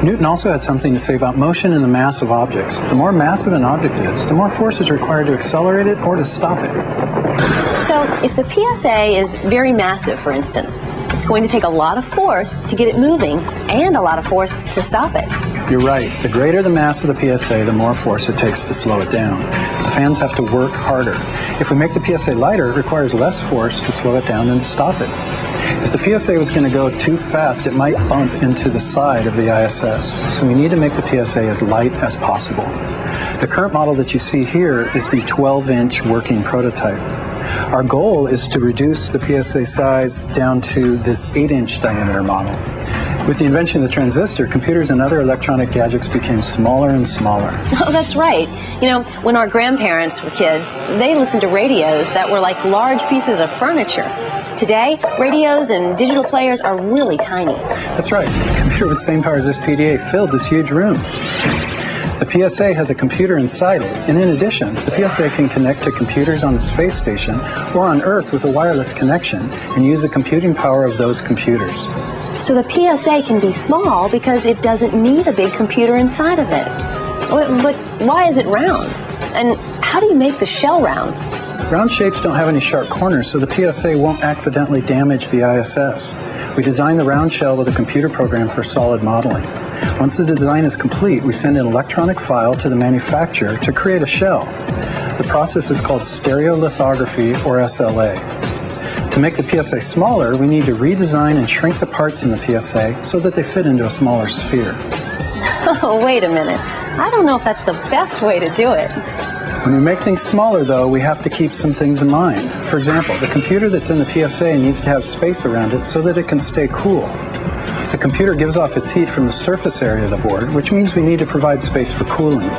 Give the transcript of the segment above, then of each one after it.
Newton also had something to say about motion and the mass of objects. The more massive an object is, the more force is required to accelerate it or to stop it. So, if the PSA is very massive, for instance, it's going to take a lot of force to get it moving and a lot of force to stop it. You're right. The greater the mass of the PSA, the more force it takes to slow it down. The fans have to work harder. If we make the PSA lighter, it requires less force to slow it down and to stop it. If the PSA was going to go too fast, it might bump into the side of the ISS. So we need to make the PSA as light as possible. The current model that you see here is the 12-inch working prototype. Our goal is to reduce the PSA size down to this 8-inch diameter model. With the invention of the transistor, computers and other electronic gadgets became smaller and smaller. Oh, that's right. You know, when our grandparents were kids, they listened to radios that were like large pieces of furniture. Today, radios and digital players are really tiny. That's right. A computer with the same power as this PDA filled this huge room. The PSA has a computer inside it, and in addition, the PSA can connect to computers on the space station or on Earth with a wireless connection and use the computing power of those computers. So the PSA can be small because it doesn't need a big computer inside of it. But why is it round? And how do you make the shell round? Round shapes don't have any sharp corners, so the PSA won't accidentally damage the ISS. We designed the round shell with a computer program for solid modeling. Once the design is complete, we send an electronic file to the manufacturer to create a shell. The process is called stereolithography, or SLA. To make the PSA smaller, we need to redesign and shrink the parts in the PSA so that they fit into a smaller sphere. Oh, wait a minute. I don't know if that's the best way to do it. When we make things smaller, though, we have to keep some things in mind. For example, the computer that's in the PSA needs to have space around it so that it can stay cool. The computer gives off its heat from the surface area of the board, which means we need to provide space for cooling.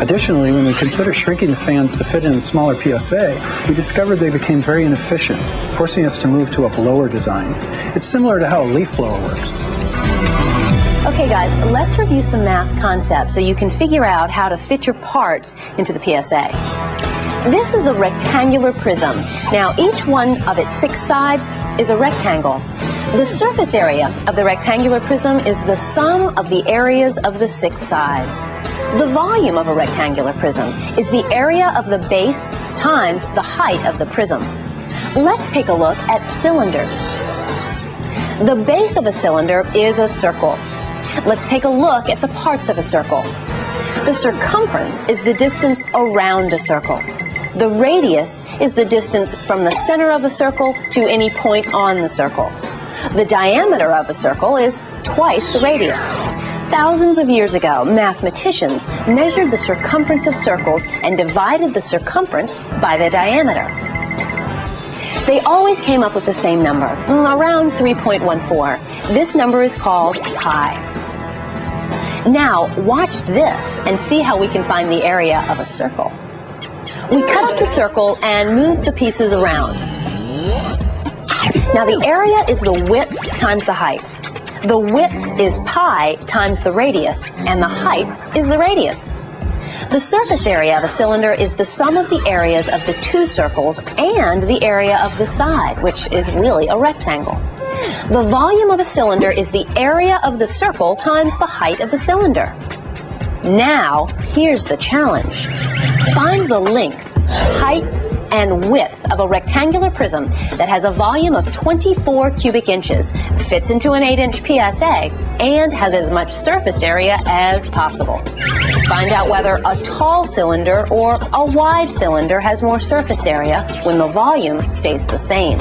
Additionally, when we consider shrinking the fans to fit in a smaller PSA, we discovered they became very inefficient, forcing us to move to a blower design. It's similar to how a leaf blower works. Okay guys, let's review some math concepts so you can figure out how to fit your parts into the PSA. This is a rectangular prism. Now each one of its 6 sides is a rectangle. The surface area of the rectangular prism is the sum of the areas of the 6 sides. The volume of a rectangular prism is the area of the base times the height of the prism. Let's take a look at cylinders. The base of a cylinder is a circle. Let's take a look at the parts of a circle. The circumference is the distance around a circle. The radius is the distance from the center of the circle to any point on the circle. The diameter of a circle is twice the radius. Thousands of years ago, mathematicians measured the circumference of circles and divided the circumference by the diameter. They always came up with the same number, around 3.14. This number is called pi. Now, watch this and see how we can find the area of a circle. We cut up the circle and move the pieces around. Now, the area is the width times the height. The width is pi times the radius, and the height is the radius. The surface area of a cylinder is the sum of the areas of the 2 circles and the area of the side, which is really a rectangle. The volume of a cylinder is the area of the circle times the height of the cylinder. Now, here's the challenge. Find the length, height, and width of a rectangular prism that has a volume of 24 cubic inches, fits into an 8-inch PSA, and has as much surface area as possible. Find out whether a tall cylinder or a wide cylinder has more surface area when the volume stays the same.